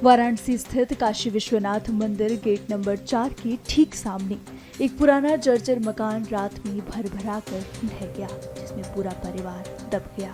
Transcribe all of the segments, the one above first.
वाराणसी स्थित काशी विश्वनाथ मंदिर gate number 4 के ठीक सामने एक पुराना जर्जर मकान रात में भरभरा कर ढह गया, जिसमें पूरा परिवार दब गया।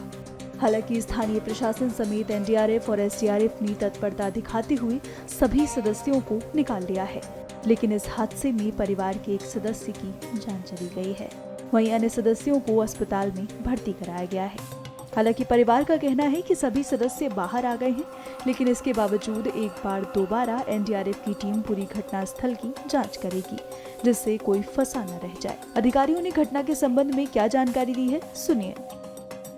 हालांकि स्थानीय प्रशासन समेत एनडीआरएफ और एसडीआरएफ ने तत्परता दिखाते हुए सभी सदस्यों को निकाल लिया है, लेकिन इस हादसे में परिवार के एक सदस्य की जान चली गई है। वहीं अन्य सदस्यों को अस्पताल में भर्ती कराया गया है। हालांकि परिवार का कहना है कि सभी सदस्य बाहर आ गए हैं, लेकिन इसके बावजूद एक बार दोबारा एनडीआरएफ की टीम पूरी घटनास्थल की जांच करेगी, जिससे कोई फंसा न रह जाए। अधिकारियों ने घटना के संबंध में क्या जानकारी दी है, सुनिए।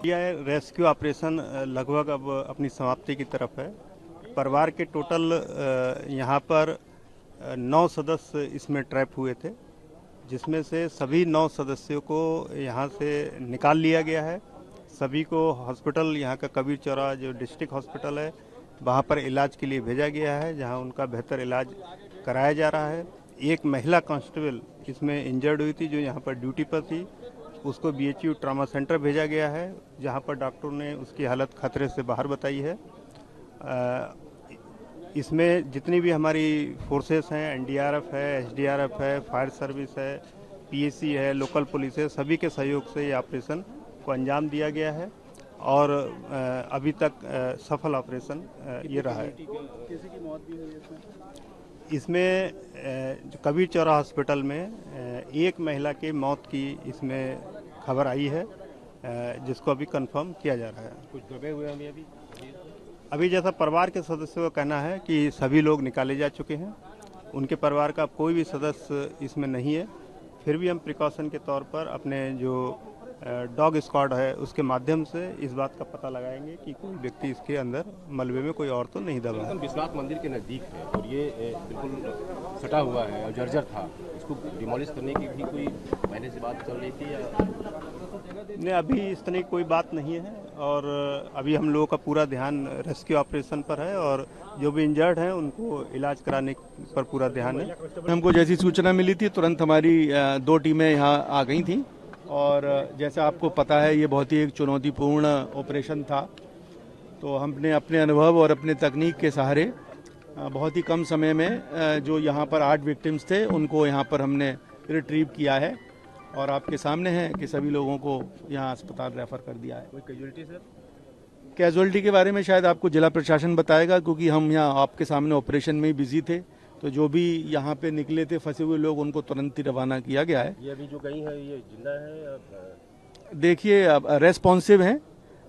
यह रेस्क्यू ऑपरेशन लगभग अब अपनी समाप्ति की तरफ है। परिवार के टोटल यहाँ पर 9 सदस्य इसमें ट्रैप हुए थे, जिसमें से सभी 9 सदस्यों को यहाँ से निकाल लिया गया है। सभी को हॉस्पिटल, यहाँ का कबीर चौराहा जो डिस्ट्रिक्ट हॉस्पिटल है, वहाँ पर इलाज के लिए भेजा गया है, जहाँ उनका बेहतर इलाज कराया जा रहा है। एक महिला कांस्टेबल इसमें इंजर्ड हुई थी, जो यहाँ पर ड्यूटी पर थी, उसको बीएचयू ट्रॉमा सेंटर भेजा गया है, जहाँ पर डॉक्टर ने उसकी हालत खतरे से बाहर बताई है। इसमें जितनी भी हमारी फोर्सेस हैं, एनडीआरएफ है, एसडीआरएफ है, फायर सर्विस है, पीएसी है, लोकल पुलिस है, सभी के सहयोग से ये ऑपरेशन को अंजाम दिया गया है और अभी तक सफल ऑपरेशन ये रहा है। किसी की मौत भी हुई है इसमें जो कबीर चौराहा हॉस्पिटल में एक महिला की मौत की इसमें खबर आई है, जिसको अभी कंफर्म किया जा रहा है। कुछ दबे हुए हैं अभी जैसा परिवार के सदस्यों का कहना है कि सभी लोग निकाले जा चुके हैं, उनके परिवार का कोई भी सदस्य इसमें नहीं है। फिर भी हम प्रिकॉशन के तौर पर अपने जो डॉग स्क्वाड है उसके माध्यम से इस बात का पता लगाएंगे कि कोई व्यक्ति इसके अंदर मलबे में कोई और तो नहीं दबा है। विश्वनाथ मंदिर के नज़दीक है और ये बिल्कुल सटा हुआ है और जर्जर था, इसको डिमोलिश करने की भी कोई पहले से बात चल रही थी या नहीं? अभी इस तरह की कोई बात नहीं है और अभी हम लोगों का पूरा ध्यान रेस्क्यू ऑपरेशन पर है और जो भी इंजर्ड हैं उनको इलाज कराने पर पूरा ध्यान है। हमको जैसी सूचना मिली थी तुरंत हमारी 2 टीमें यहाँ आ गई थी और जैसा आपको पता है ये बहुत ही एक चुनौतीपूर्ण ऑपरेशन था, तो हमने अपने अनुभव और अपने तकनीक के सहारे बहुत ही कम समय में जो यहाँ पर 8 विक्टिम्स थे उनको यहाँ पर हमने रिट्रीव किया है और आपके सामने है कि सभी लोगों को यहाँ अस्पताल रेफर कर दिया है। कोई कैजुअलिटी सर? कैजुअलिटी के बारे में शायद आपको जिला प्रशासन बताएगा, क्योंकि हम यहाँ आपके सामने ऑपरेशन में ही बिजी थे, तो जो भी यहाँ पे निकले थे फंसे हुए लोग उनको तुरंत ही रवाना किया गया है। ये अभी जो गई है ये जिंदा है या? देखिए अब रेस्पॉन्सिव हैं,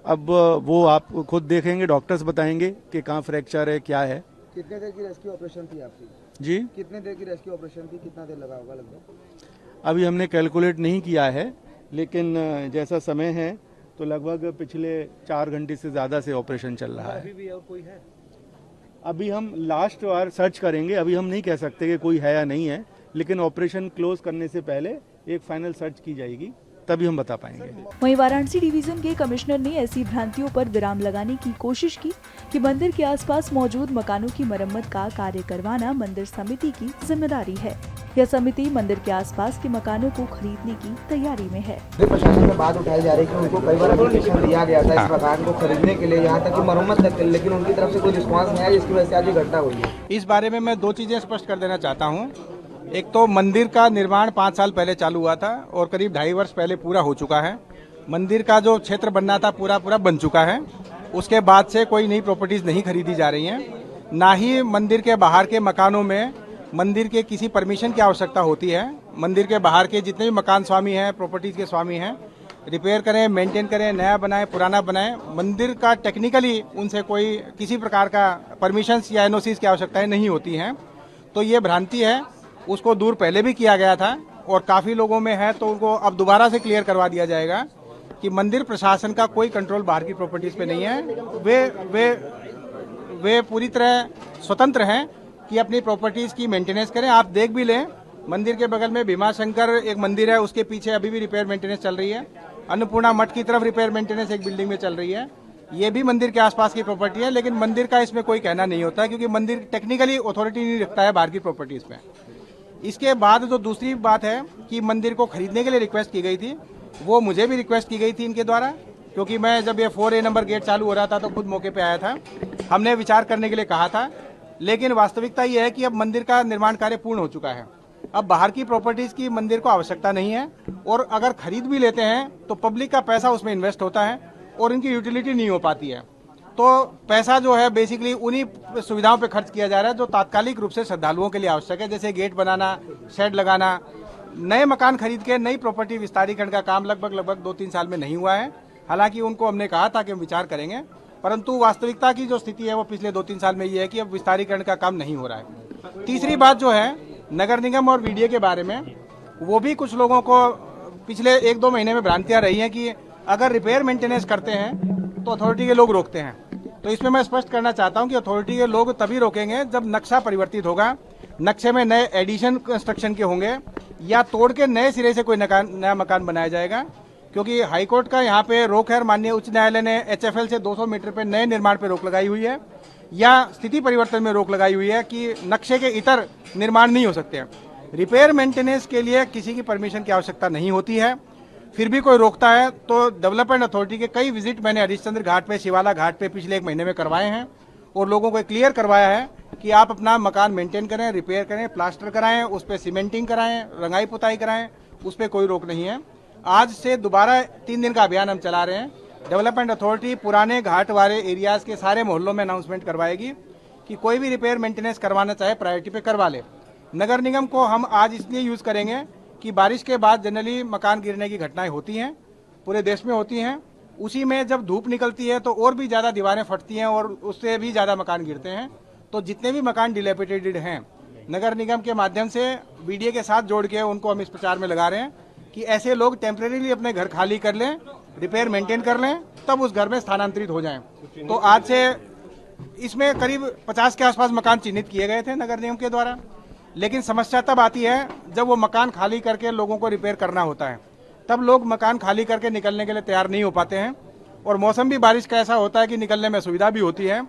अब वो आप खुद देखेंगे, डॉक्टर्स बताएंगे कि कहाँ फ्रैक्चर है, क्या है। कितने देर की रेस्क्यू ऑपरेशन थी आपकी? जी, कितने देर की रेस्क्यू ऑपरेशन थी, कितना देर लगा होगा लगभग? अभी हमने कैलकुलेट नहीं किया है, लेकिन जैसा समय है तो लगभग पिछले 4 घंटे से ज़्यादा से ऑपरेशन चल रहा है। अभी भी और कोई है? अभी हम लास्ट बार सर्च करेंगे, अभी हम नहीं कह सकते कि कोई है या नहीं है, लेकिन ऑपरेशन क्लोज करने से पहले एक फाइनल सर्च की जाएगी, तभी हम बता पाएंगे। वहीं वाराणसी डिवीजन के कमिश्नर ने ऐसी भ्रांतियों पर विराम लगाने की कोशिश की कि मंदिर के आसपास मौजूद मकानों की मरम्मत का कार्य करवाना मंदिर समिति की जिम्मेदारी है। यह समिति मंदिर के आसपास के मकानों को खरीदने की तैयारी में है। प्रशासन में बात उठाई जा रही है कि उनको कई बार एप्लीकेशन दिया गया था इस मकान को खरीदने के लिए, यहाँ तक कि मरम्मत तक, लेकिन उनकी तरफ से कोई रिस्पांस नहीं आया, जिसकी वजह से आज ये घटना हुई है। इस बारे में मैं 2 चीजें स्पष्ट कर देना चाहता हूँ। एक तो मंदिर का निर्माण 5 साल पहले चालू हुआ था और करीब 2.5 वर्ष पहले पूरा हो चुका है। मंदिर का जो क्षेत्र बनना था पूरा बन चुका है। उसके बाद से कोई नई प्रॉपर्टीज नहीं खरीदी जा रही हैं, ना ही मंदिर के बाहर के मकानों में मंदिर के किसी परमिशन की आवश्यकता होती है। मंदिर के बाहर के जितने भी मकान स्वामी हैं, प्रॉपर्टीज के स्वामी हैं, रिपेयर करें, मेंटेन करें, नया बनाएं, पुराना बनाएं, मंदिर का टेक्निकली उनसे कोई किसी प्रकार का परमिशन या एनओसीज की आवश्यकताएं नहीं होती हैं। तो ये भ्रांति है, उसको दूर पहले भी किया गया था और काफ़ी लोगों में है, तो उनको अब दोबारा से क्लियर करवा दिया जाएगा कि मंदिर प्रशासन का कोई कंट्रोल बाहर की प्रॉपर्टीज पे नहीं है। वे पूरी तरह स्वतंत्र हैं कि अपनी प्रॉपर्टीज की मेंटेनेंस करें। आप देख भी लें, मंदिर के बगल में भीमाशंकर एक मंदिर है, उसके पीछे अभी भी रिपेयर मेंटेनेंस चल रही है। अन्नपूर्णा मठ की तरफ रिपेयर मेंटेनेंस एक बिल्डिंग में चल रही है। ये भी मंदिर के आसपास की प्रॉपर्टी है, लेकिन मंदिर का इसमें कोई कहना नहीं होता, क्योंकि मंदिर टेक्निकली अथॉरिटी नहीं रखता है बाहर की प्रॉपर्टीज पे। इसके बाद जो दूसरी बात है कि मंदिर को खरीदने के लिए रिक्वेस्ट की गई थी, वो मुझे भी रिक्वेस्ट की गई थी इनके द्वारा, क्योंकि मैं जब ये 4A नंबर गेट चालू हो रहा था तो खुद मौके पे आया था। हमने विचार करने के लिए कहा था लेकिन वास्तविकता ये है कि अब मंदिर का निर्माण कार्य पूर्ण हो चुका है। अब बाहर की प्रॉपर्टीज की मंदिर को आवश्यकता नहीं है, और अगर खरीद भी लेते हैं तो पब्लिक का पैसा उसमें इन्वेस्ट होता है और इनकी यूटिलिटी नहीं हो पाती है। तो पैसा जो है बेसिकली उन्हीं सुविधाओं पे खर्च किया जा रहा है जो तात्कालिक रूप से श्रद्धालुओं के लिए आवश्यक है, जैसे गेट बनाना, शेड लगाना। नए मकान खरीद के नई प्रॉपर्टी विस्तारीकरण का काम लगभग 2-3 साल में नहीं हुआ है। हालांकि उनको हमने कहा था कि हम विचार करेंगे, परंतु वास्तविकता की जो स्थिति है वो पिछले 2-3 साल में ये है कि अब विस्तारीकरण का काम नहीं हो रहा है। तीसरी बात जो है नगर निगम और वीडीए के बारे में, वो भी कुछ लोगों को पिछले 1-2 महीने में भ्रांतियां रही हैं कि अगर रिपेयर मेंटेनेंस करते हैं तो अथॉरिटी के लोग रोकते हैं। तो इसमें मैं स्पष्ट करना चाहता हूं कि अथॉरिटी के लोग तभी रोकेंगे जब नक्शा परिवर्तित होगा, नक्शे में नए एडिशन कंस्ट्रक्शन के होंगे या तोड़ के नए सिरे से कोई नया मकान बनाया जाएगा। क्योंकि हाईकोर्ट का यहाँ पे रोक है और माननीय उच्च न्यायालय ने एचएफएल से 200 मीटर पे नए निर्माण पे रोक लगाई हुई है, या स्थिति परिवर्तन में रोक लगाई हुई है कि नक्शे के इतर निर्माण नहीं हो सकते हैं। रिपेयर मेंटेनेंस के लिए किसी की परमिशन की आवश्यकता नहीं होती है, फिर भी कोई रोकता है तो डेवलपमेंट अथॉरिटी के कई विजिट मैंने हरिश्चंद्र घाट पे, शिवाला घाट पे पिछले 1 महीने में करवाए हैं और लोगों को क्लियर करवाया है कि आप अपना मकान मेंटेन करें, रिपेयर करें, प्लास्टर कराएं, उस पर सीमेंटिंग कराएं, रंगाई पुताई कराएं, उस पर कोई रोक नहीं है। आज से दोबारा 3 दिन का अभियान हम चला रहे हैं। डेवलपमेंट अथॉरिटी पुराने घाट वाले एरियाज के सारे मोहल्लों में अनाउंसमेंट करवाएगी कि कोई भी रिपेयर मेंटेनेंस करवाना चाहे प्रायोरिटी पे करवा ले। नगर निगम को हम आज इसलिए यूज करेंगे कि बारिश के बाद जनरली मकान गिरने की घटनाएं होती हैं, पूरे देश में होती हैं। उसी में जब धूप निकलती है तो और भी ज़्यादा दीवारें फटती हैं और उससे भी ज़्यादा मकान गिरते हैं। तो जितने भी मकान डिलेपिटेटेड हैं, नगर निगम के माध्यम से वीडीए के साथ जोड़ के उनको हम इस प्रचार में लगा रहे हैं कि ऐसे लोग टेम्परेरीली अपने घर खाली कर लें, रिपेयर मेंटेन कर लें, तब उस घर में स्थानांतरित हो जाएं। तो आज से इसमें करीब 50 के आसपास मकान चिन्हित किए गए थे नगर निगम के द्वारा, लेकिन समस्या तब आती है जब वो मकान खाली करके लोगों को रिपेयर करना होता है। तब लोग मकान खाली करके निकलने के लिए तैयार नहीं हो पाते हैं और मौसम भी बारिश का ऐसा होता है कि निकलने में सुविधा भी होती है,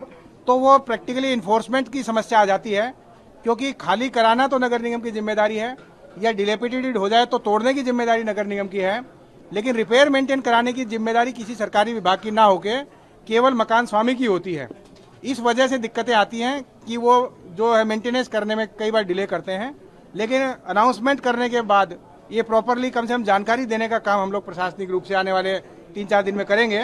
तो वो प्रैक्टिकली इन्फोर्समेंट की समस्या आ जाती है। क्योंकि खाली कराना तो नगर निगम की जिम्मेदारी है, या डिलेपिटेटेड हो जाए तो तोड़ने की जिम्मेदारी नगर निगम की है, लेकिन रिपेयर मेंटेन कराने की जिम्मेदारी किसी सरकारी विभाग की ना होके केवल मकान स्वामी की होती है। इस वजह से दिक्कतें आती हैं कि वो जो है मेंटेनेंस करने में कई बार डिले करते हैं। लेकिन अनाउंसमेंट करने के बाद ये प्रॉपरली कम से कम जानकारी देने का काम हम लोग प्रशासनिक रूप से आने वाले 3-4 दिन में करेंगे,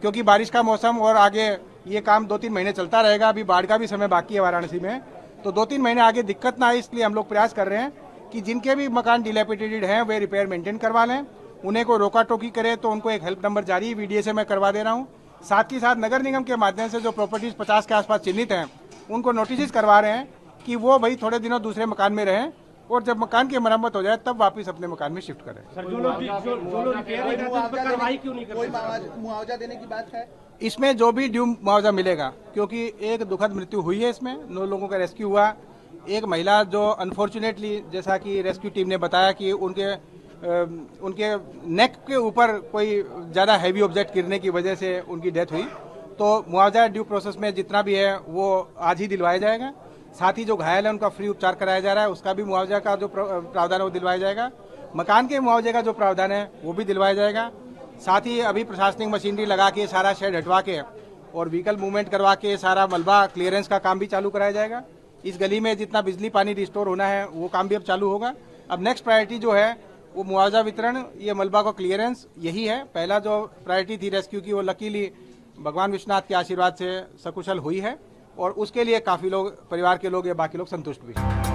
क्योंकि बारिश का मौसम और आगे ये काम 2-3 महीने चलता रहेगा। अभी बाढ़ का भी समय बाकी है वाराणसी में, तो 2-3 महीने आगे दिक्कत ना आए इसलिए हम लोग प्रयास कर रहे हैं कि जिनके भी मकान डिलेपिटेटेड हैं वे रिपेयर मेंटेन करवा लें। उन्हें को रोका टोकी करे तो उनको एक हेल्प नंबर जारी वीडीए से मैं करवा दे रहा हूँ। साथ ही साथ नगर निगम के माध्यम से जो प्रॉपर्टीज 50 के आसपास चिन्हित हैं उनको नोटिस करवा रहे हैं कि वो भाई थोड़े दिनों दूसरे मकान में रहें और जब मकान की मरम्मत हो जाए तब वापस अपने मकान में शिफ्ट करें। मुआवजा देने की बात है इसमें जो भी ड्यू मुआवजा मिलेगा, क्योंकि एक दुखद मृत्यु हुई है, इसमें 9 लोगों का रेस्क्यू हुआ। एक महिला जो अनफॉर्चुनेटली, जैसा कि रेस्क्यू टीम ने बताया कि उनके नेक के ऊपर कोई ज़्यादा हैवी ऑब्जेक्ट गिरने की वजह से उनकी डेथ हुई। तो मुआवजा ड्यू प्रोसेस में जितना भी है वो आज ही दिलवाया जाएगा। साथ ही जो घायल है उनका फ्री उपचार कराया जा रहा है, उसका भी मुआवजा का जो प्रावधान है वो दिलवाया जाएगा। मकान के मुआवजे का जो प्रावधान है वो भी दिलवाया जाएगा। साथ ही अभी प्रशासनिक मशीनरी लगा के सारा शेड हटवा के और व्हीकल मूवमेंट करवा के सारा मलबा क्लियरेंस का काम भी चालू कराया जाएगा। इस गली में जितना बिजली पानी रिस्टोर होना है वो काम भी अब चालू होगा। अब नेक्स्ट प्रायोरिटी जो है वो मुआवजा वितरण, ये मलबा का क्लियरेंस, यही है। पहला जो प्रायोरिटी थी रेस्क्यू की वो लकीली भगवान विश्वनाथ के आशीर्वाद से सकुशल हुई है और उसके लिए काफ़ी लोग, परिवार के लोग या बाकी लोग संतुष्ट भी हैं।